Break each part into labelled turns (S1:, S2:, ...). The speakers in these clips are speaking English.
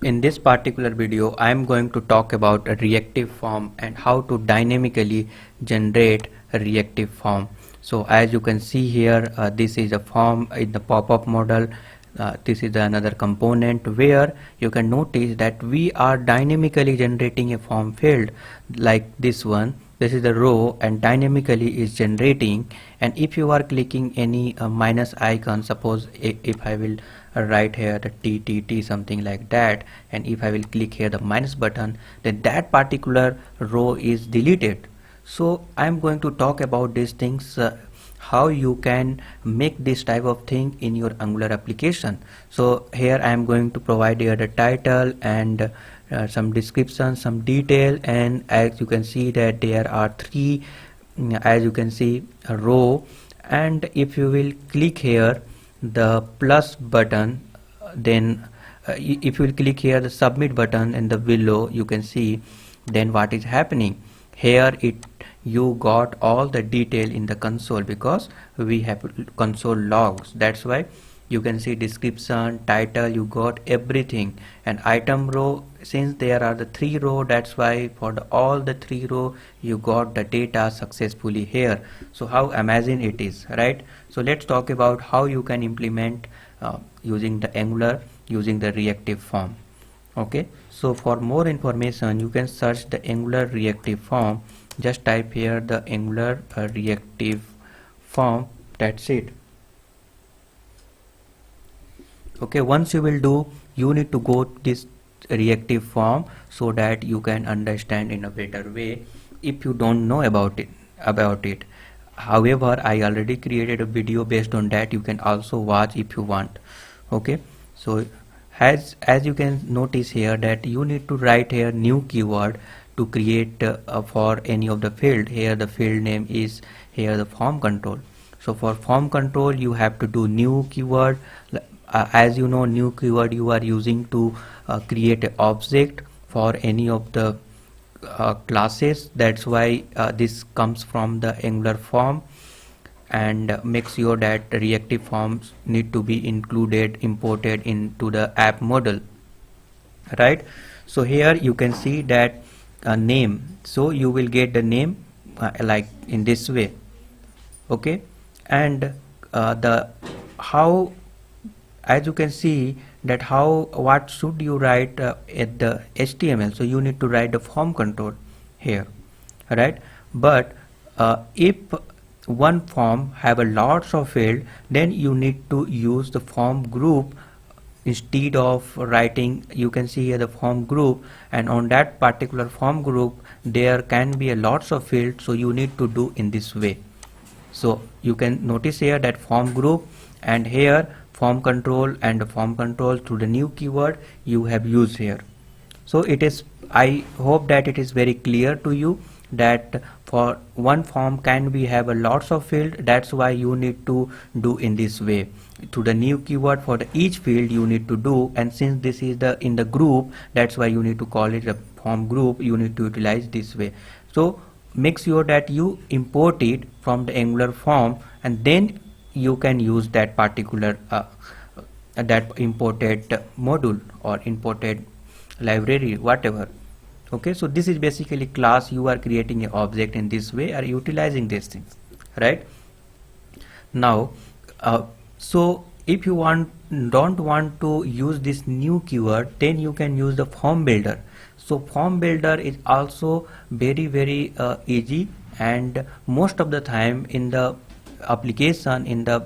S1: In this particular video, I am going to talk about a reactive form and how to dynamically generate a reactive form. So as you can see here, this is a form in the pop-up model. This is another component where you can notice that we are dynamically generating a form field like this one. This is the row and dynamically is generating, and if you are clicking any minus icon, suppose if I will write here the TTT something like that, and if I will click here the minus button, then that particular row is deleted. So I am going to talk about these things, how you can make this type of thing in your Angular application. So here I am going to provide here the title and some description, some detail, and as you can see that there are three, as you can see, a row, and if you will click here the plus button, then if you will click here the submit button and the below, you can see then what is happening here. You got all the detail in the console because we have console logs. That's why you can see description, title, you got everything, and item row, since there are the three row, that's why for all the three row you got the data successfully here. So how amazing it is, right? So let's talk about how you can implement using the Angular, using the reactive form. Okay, so for more information you can search the Angular reactive form. Just type here the Angular reactive form, that's it. Okay, once you will do, you need to go to this reactive form so that you can understand in a better way if you don't know about it. However, I already created a video based on that, you can also watch if you want. Okay, so as you can notice here that you need to write here new keyword to create for any of the field. Here the field name is here the form control. So for form control you have to do new keyword. As you know, new keyword you are using to create an object for any of the classes. That's why this comes from the Angular form, and make sure that reactive forms need to be included, imported into the app model, right? So here you can see that name, so you will get the name like in this way. Okay, and the how, as you can see that how, what should you write at the HTML. So you need to write the form control here, right? But if one form have a lots of field, then you need to use the form group instead of writing. You can see here the form group, and on that particular form group there can be a lots of fields, so you need to do in this way. So you can notice here that form group, and here form control, and the form control through the new keyword you have used here. So it is, I hope that it is very clear to you that for one form can be have a lots of field. That's why you need to do in this way. To the new keyword for the each field you need to do, and since this is the in the group, that's why you need to call it a form group. You need to utilize this way. So make sure that you import it from the Angular form, and then you can use that particular that imported module or imported library, whatever. Okay, so this is basically class. You are creating an object in this way, are utilizing these things, right? Now so if you don't want to use this new keyword, then you can use the form builder. So form builder is also very easy, and most of the time in the application, in the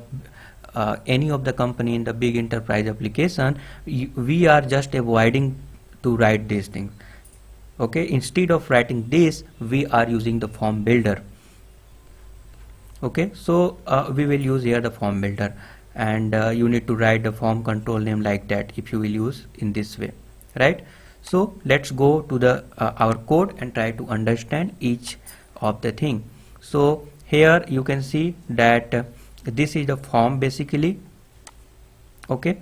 S1: any of the company, in the big enterprise application, we are just avoiding to write these things. Okay, instead of writing this, we are using the form builder. Okay, so we will use here the form builder, and you need to write the form control name like that if you will use in this way, right? So let's go to the our code and try to understand each of the thing. So here you can see that this is the form basically. Okay,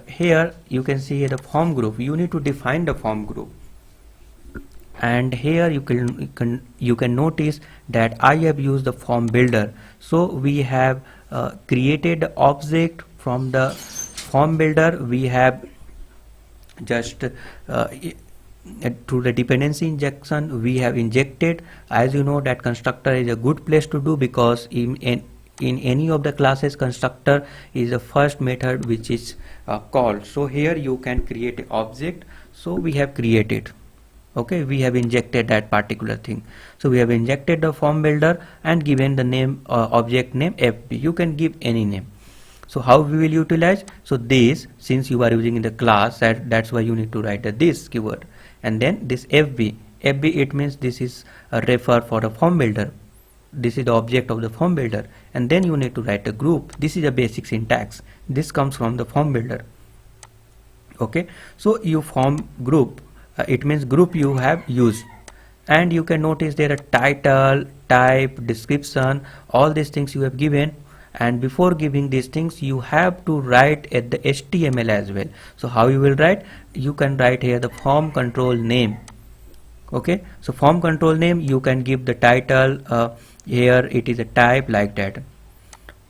S1: here you can see the form group. You need to define the form group, and here you can notice that I have used the form builder. So we have created the object from the form builder. We have just through the dependency injection we have injected. As you know that constructor is a good place to do, because in any of the classes constructor is the first method which is called. So here you can create an object. So we have created, okay, we have injected that particular thing. So we have injected the form builder and given the name, object name FB. You can give any name. So how we will utilize? So this, since you are using in the class, that's why you need to write this keyword, and then this FB. FB, it means this is a refer for the form builder. This is the object of the form builder, and then you need to write a group. This is a basic syntax. This comes from the form builder. Okay, so you form group, it means group you have used, and you can notice there a title, type, description, all these things you have given. And before giving these things you have to write at the HTML as well. So how you will write? You can write here the form control name. Okay, so form control name, you can give the title, here it is a type, like that.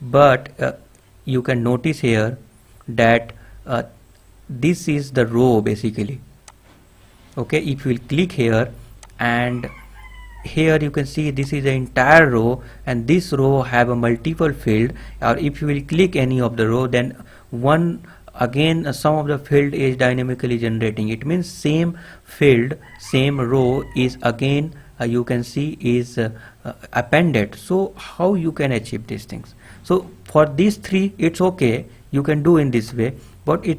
S1: But you can notice here that this is the row basically. Okay, if you will click here, and here you can see this is the entire row, and this row have a multiple field. Or if you will click any of the row, then one again some of the field is dynamically generating. It means same field, same row is again you can see is appended. So how you can achieve these things? So for these three it's okay, you can do in this way, but it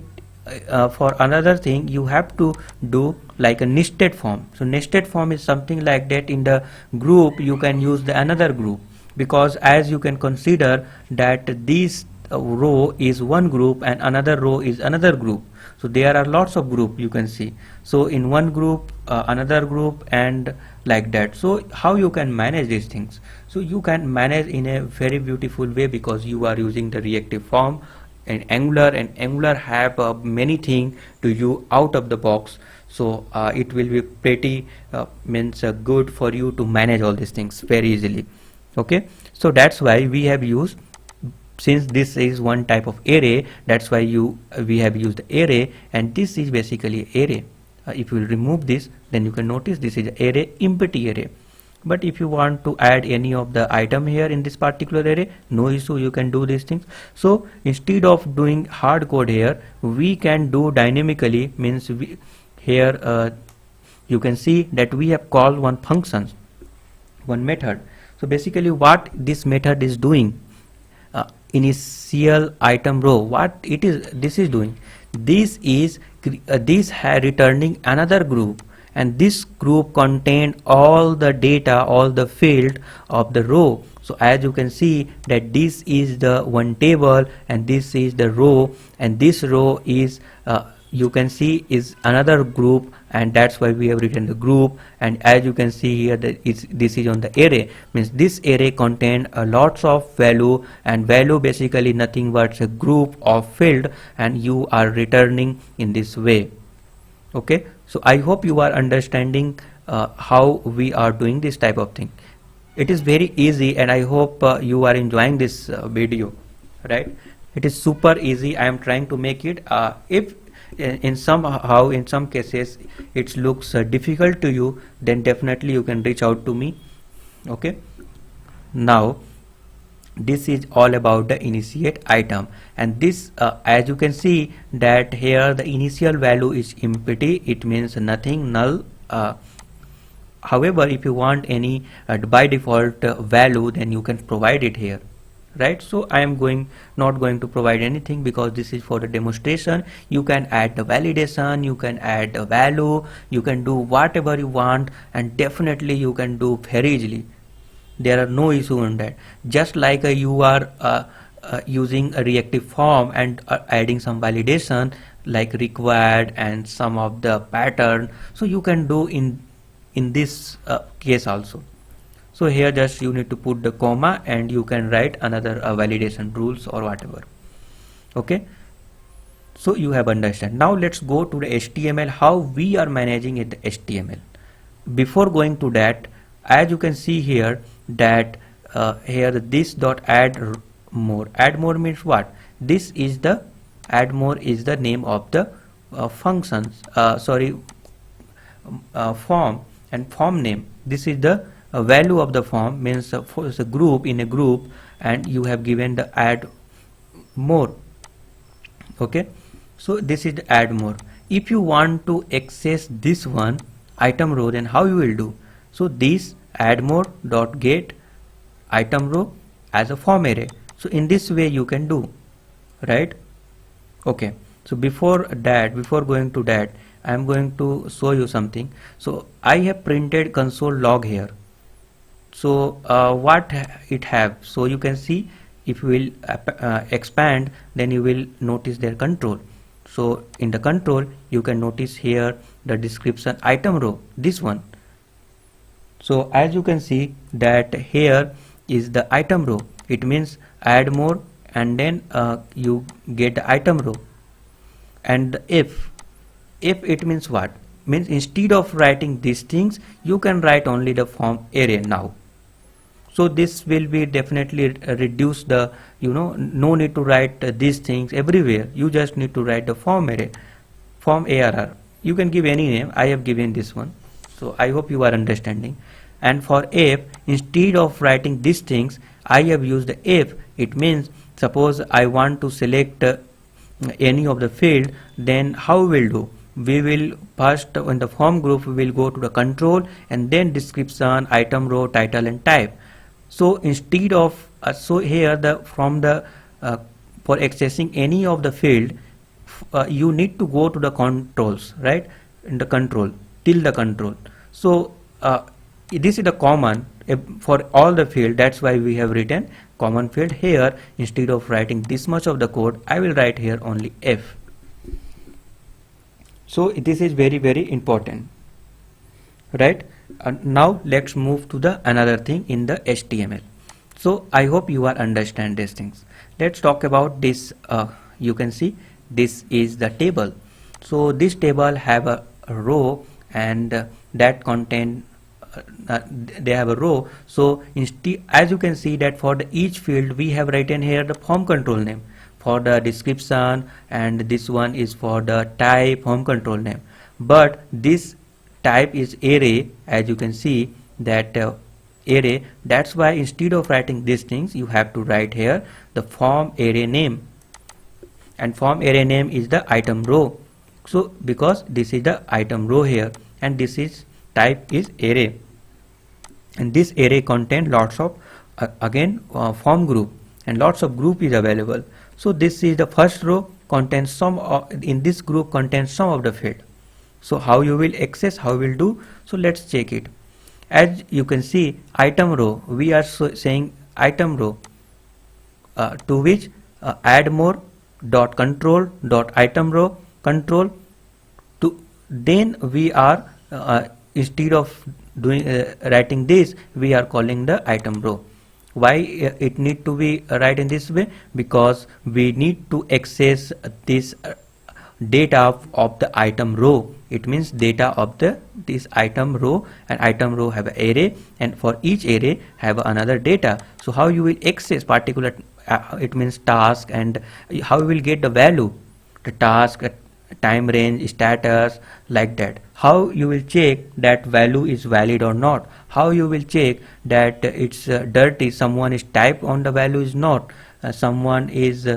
S1: for another thing you have to do like a nested form. So nested form is something like that. In the group you can use the another group, because as you can consider that this row is one group and another row is another group. So there are lots of group you can see. So in one group another group, and like that. So how you can manage these things? So you can manage in a very beautiful way, because you are using the reactive form and Angular have many things to you out of the box. So it will be pretty good for you to manage all these things very easily. Okay, so that's why we have used, since this is one type of array, that's why we have used the array, and this is basically array. If you will remove this, then you can notice this is array, empty array. But if you want to add any of the item here in this particular array, no issue, you can do these things. So instead of doing hard code here, we can do dynamically, means here you can see that we have called one function, one method. So basically what this method is doing, initial item row, what this is doing, this is returning another group, and this group contain all the data, all the field of the row. So as you can see that this is the one table, and this is the row, and this row is you can see is another group, and that's why we have written the group. And as you can see here that this is on the array, means this array contain lots of value, and value basically nothing but a group of field, and you are returning in this way. Okay, so I hope you are understanding how we are doing this type of thing. It is very easy, and I hope you are enjoying this video, right? It is super easy. I am trying to make it. If in some cases it looks difficult to you, then definitely you can reach out to me. Okay, now this is all about the initiate item, and this as you can see that here the initial value is empty, it means nothing, null. However, if you want any by default value, then you can provide it here, right? So I am not going to provide anything, because this is for the demonstration. You can add the validation, you can add the value, you can do whatever you want, and definitely you can do very easily. There are no issue in that. Just like you are using a reactive form and adding some validation like required and some of the pattern, so you can do in this case also. So here just you need to put the comma, and you can write another validation rules or whatever. Okay, so you have understand. Now let's go to the HTML, how we are managing it, the HTML. Before going to that, as you can see here that here this dot add more. Add more means what? This is the add more is the name of the functions, form and form name. This is the value of the form, means for a group, in a group, and you have given the add more. Okay, so this is the add more. If you want to access this one item row, then how you will do? So this add more dot get item row as a form array. So in this way you can do, right? Okay, so before going to that, I am going to show you something. So I have printed console log here. So what it have? So you can see, if you will expand, then you will notice their control. So in the control you can notice here the description item row, this one. So as you can see that here is the item row. It means add more, and then you get the item row. And if it means what? Means instead of writing these things, you can write only the form array now. So this will be definitely reduce the, no need to write these things everywhere. You just need to write the form array, form ARR. You can give any name. I have given this one. So I hope you are understanding. And for if, instead of writing these things, I have used the if. It means suppose I want to select any of the field, then how we will do? We will first, in the form group, we will go to the control and then description, item row, title and type. So instead of so here the from the for accessing any of the field, you need to go to the controls, right? In the control, till the control. So this is the common for all the field. That's why we have written common field here. Instead of writing this much of the code, I will write here only F. So this is very, very important, right? Now let's move to the another thing in the HTML. So I hope you are understand these things. Let's talk about this. You can see this is the table. So this table have a row, and that contain they have a row. So as you can see that for the each field we have written here the form control name for the description, and this one is for the type form control name. But this type is array, as you can see that array. That's why instead of writing these things, you have to write here the form array name, and form array name is the item row. So because this is the item row here, and this is type is array, and this array contain lots of form group, and lots of group is available. So this is the first row contains some in this group contains some of the field. So how you will access, how will do? So let's check it. As you can see, item row, we are saying item row to which add more dot control dot item row control to, then we are instead of doing writing this, we are calling the item row. Why it need to be write in this way? Because we need to access this data of the item row. It means data of this item row, and item row have an array, and for each array have another data. So how you will access particular it means task, and how you will get the value, the task, time range, status, like that. How you will check that value is valid or not? How you will check that it's dirty, someone is typed on the value is not, someone is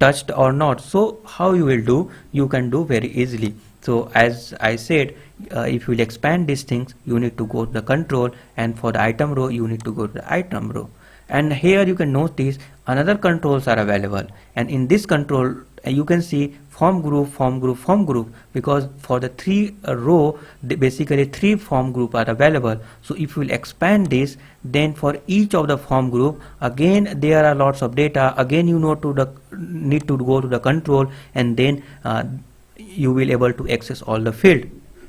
S1: touched or not? So how you will do? You can do very easily. So as I said, if you will expand these things, you need to go to the control, and for the item row you need to go to the item row. And here you can notice another controls are available, and in this control you can see form group, form group, form group, because for the three row basically three form group are available. So if you will expand this, then for each of the form group, again there are lots of data. Again you need to go to the control, and then you will able to access all the field.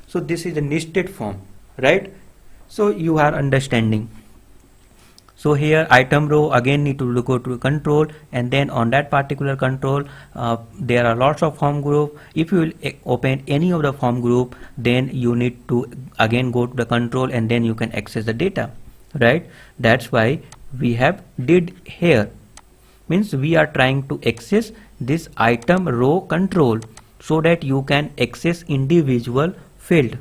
S1: So this is a nested form, right? So you are understanding. So here item row again need to go to control, and then on that particular control there are lots of form group. If you will open any of the form group, then you need to again go to the control, and then you can access the data, right? That's why we have did here, means we are trying to access this item row control. so that you can access individual field,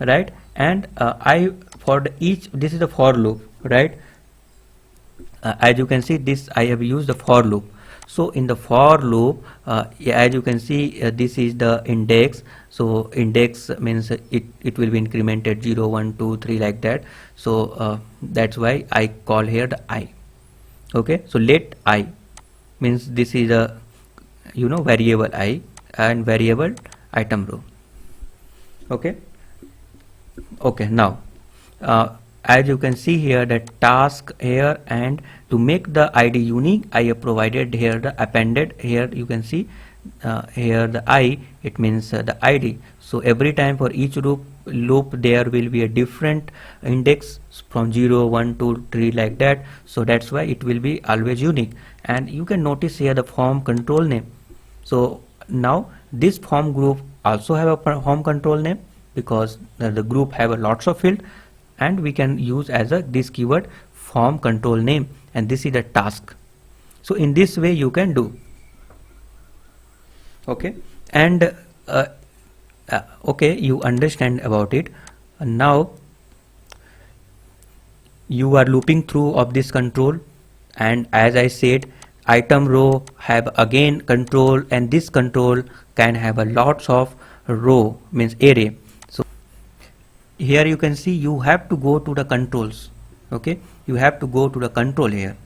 S1: right? And I for the each, this is the for loop, right? As you can see, this I have used the for loop. So in the for loop, as you can see, this is the index. So index means it will be incremented 0 1 2 3 like that. So that's why I call here the I. Okay, so let I means this is a variable I and variable item row. Okay, now as you can see here, the task here, and to make the ID unique, I have provided here the appended. Here you can see here the I, it means the ID. So every time for each loop there will be a different index from 0 1 2 3 like that. So that's why it will be always unique. And you can notice here the form control name. So now this form group also have a form control name, because the group have a lots of field, and we can use as a this keyword form control name, and this is the task. So in this way you can do. Okay, and okay, you understand about it. Now you are looping through of this control, and as I said, item row have again control, and this control can have a lots of row, means array. So here you can see you have to go to the controls. Okay, you have to go to the control here.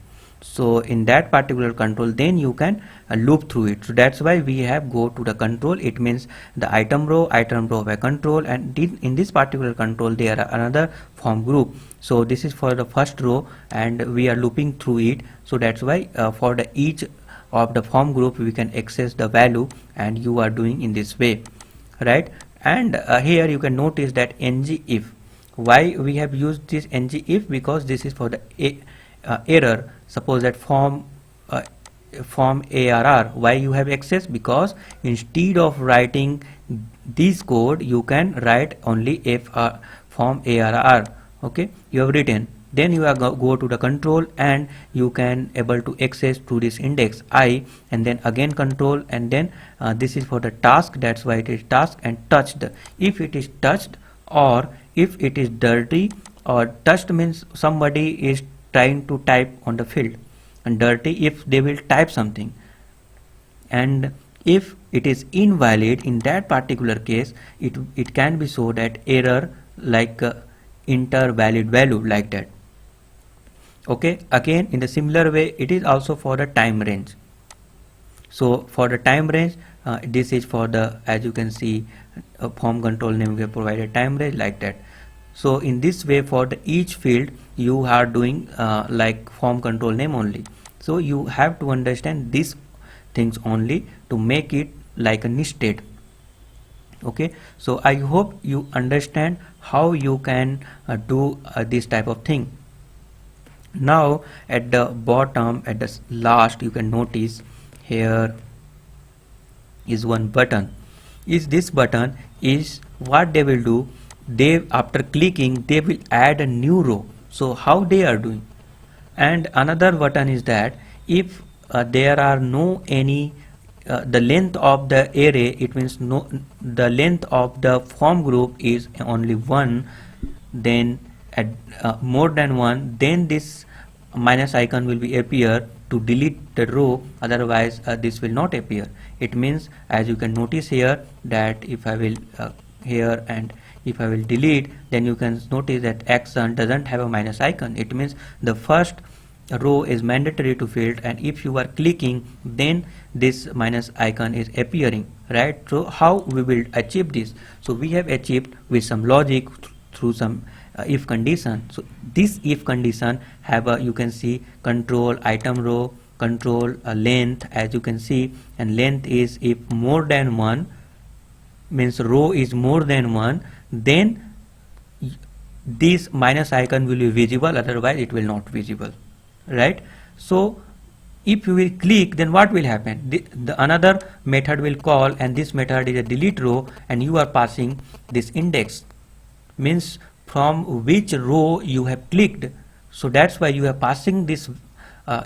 S1: So in that particular control, then you can loop through it. So that's why we have go to the control. It means the item row by control, and in this particular control there are another form group. So this is for the first row, and we are looping through it. So that's why for the each of the form group we can access the value, and you are doing in this way, right? And here you can notice that ng if. Why we have used this ng if? Because this is for the error. Suppose that form ARR, why you have access? Because instead of writing this code, you can write only if form ARR. Okay, you have written, then you are go to the control, and you can able to access to this index I, and then again control, and then this is for the task. That's why it is task and touched. If it is touched, or if it is dirty, or touched means somebody is trying to type on the field, and dirty if they will type something. And if it is invalid, in that particular case it can be so that error like enter valid value like that. Okay, again in the similar way it is also for the time range. So for the time range, this is for the, as you can see, form control name we have provided time range like that. So in this way, for the each field you are doing like form control name only. So you have to understand these things only to make it like a nested. Okay, so I hope you understand how you can do this type of thing. Now at the bottom, at the last, you can notice here is one button. Is this button is what they will do? They, after clicking, they will add a new row. So how they are doing? And another button is that if there are no any the length of the array, it means no, the length of the form group is only 1, then at more than 1, then this minus icon will be appear to delete the row, otherwise this will not appear. It means, as you can notice here, that if I will here, and if I will delete, then you can notice that action doesn't have a minus icon. It means the first row is mandatory to field, and if you are clicking, then this minus icon is appearing, right? So how we will achieve this? So we have achieved with some logic through some if condition. So this if condition have a, you can see, control item row, control length, as you can see, and length is if more than 1, means row is more than 1, then this minus icon will be visible, otherwise it will not visible, right? So if you will click, then what will happen? The another method will call, and this method is a delete row, and you are passing this index, means from which row you have clicked. So that's why you are passing this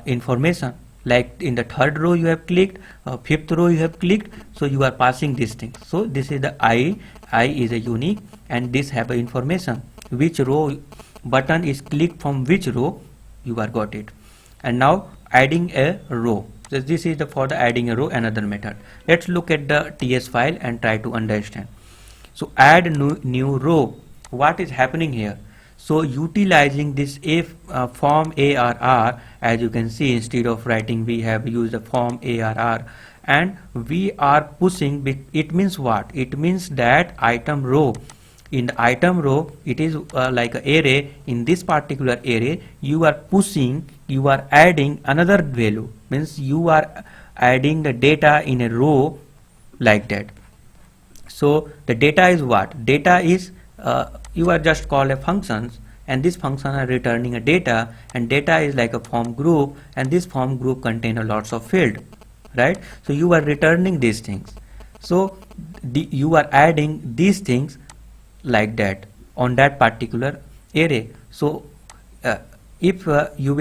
S1: information like in the third row you have clicked, fifth row you have clicked, so you are passing these things. So this is the I is a unique, and this have a information which row button is clicked from which row you are got it. And now adding a row, so this is the for the adding a row, another method. Let's look at the TS file and try to understand. So add new row, what is happening here? So utilizing this form ARR, as you can see, instead of writing we have used the form ARR, and we are pushing. It means what? It means that item row, in the item row it is like an array. In this particular array you are pushing, you are adding another value, means you are adding the data in a row like that. So the data is what? Data is you are just call a functions, and this function are returning a data, and data is like a form group, and this form group contain a lots of field, right? So you are returning these things. So you are adding these things like that on that particular array. So if you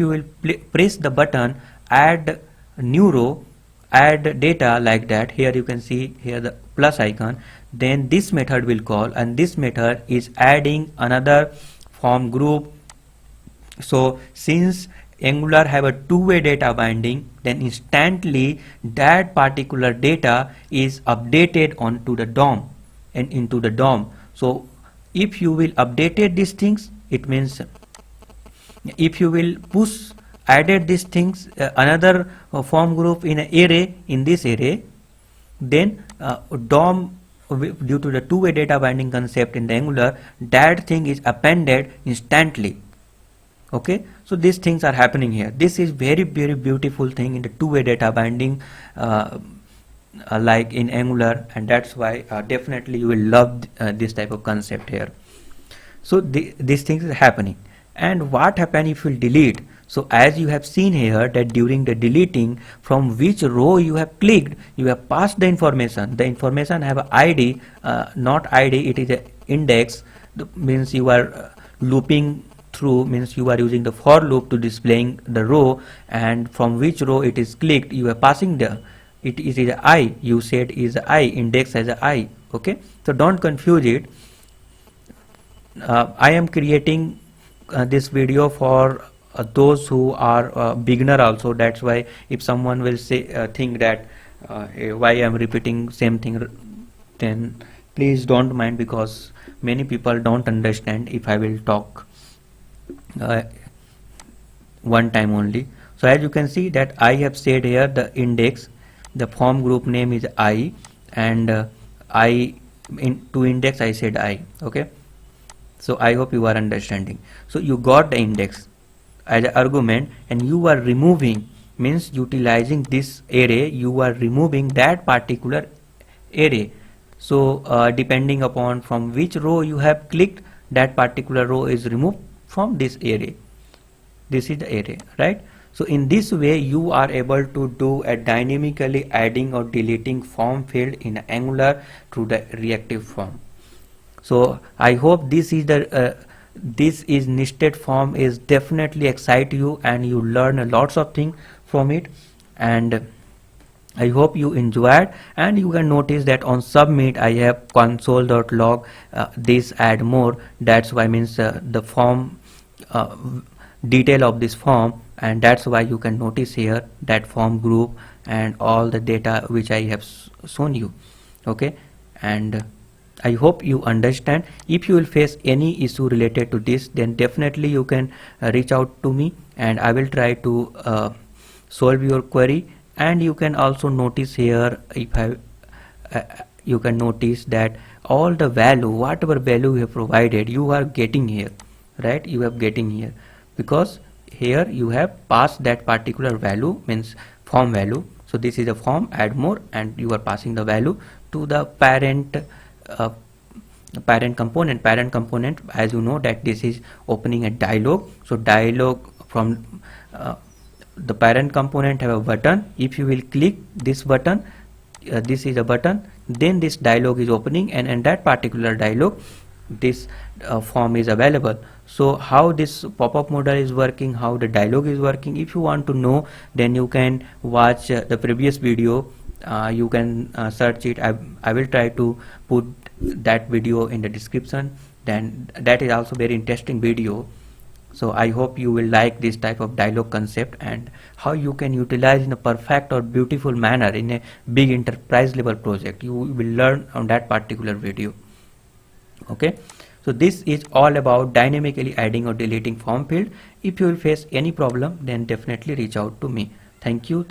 S1: will press the button add new row, add data like that, here you can see here the plus icon, then this method will call, and this method is adding another form group. So since Angular have a two-way data binding, then instantly that particular data is updated onto the DOM and into the DOM. So if you will updated these things, it means if you will push added these things another form group in an array, in this array, then DOM, due to the two-way data binding concept in the Angular, that thing is appended instantly. Okay, so these things are happening here. This is very beautiful thing in the two-way data binding like in Angular, and that's why definitely you will love this type of concept here. So these things is happening. And what happen if you delete? So as you have seen here that during the deleting, from which row you have clicked, you have passed the information. The information have a ID, not ID, it is a index. Means you are looping through, means you are using the for loop to displaying the row, and from which row it is clicked, you are passing the it is a I, you said is a I, index as a I. Okay, so don't confuse it. I am creating this video for those who are beginner also. That's why if someone will say think that why I am repeating same thing, then please don't mind, because many people don't understand if I will talk one time only. So as you can see that I have said here the index, the form group name is I, and to index I said I. Okay, so I hope you are understanding. So you got the index as an argument, and you are removing, means utilizing this array, you are removing that particular array. So depending upon from which row you have clicked, that particular row is removed from this array. This is the array, right? So in this way you are able to do a dynamically adding or deleting form field in Angular through the reactive form. So I hope this is the this is nested form is definitely excite you, and you learn a lots of things from it, and I hope you enjoyed. And you can notice that on submit I have console.log this add more. That's why means the form detail of this form, and that's why you can notice here that form group and all the data which I have shown you. Okay, and I hope you understand. If you will face any issue related to this, then definitely you can reach out to me, and I will try to solve your query. And you can also notice here, if you can notice that all the value, whatever value you have provided, you are getting here, right? You are getting here because here you have passed that particular value, means form value. So this is a form add more, and you are passing the value to the parent component. Parent component, as you know, that this is opening a dialog. So dialog from the parent component have a button. If you will click this button, this is a button, then this dialog is opening, and in that particular dialog this form is available. So how this pop-up modal is working, how the dialog is working, if you want to know, then you can watch the previous video. You can search it. I will try to put that video in the description. Then that is also very interesting video. So I hope you will like this type of dialog concept and how you can utilize in a perfect or beautiful manner in a big enterprise level project. You will learn on that particular video. Okay, so this is all about dynamically adding or deleting form field. If you will face any problem, then definitely reach out to me. Thank you.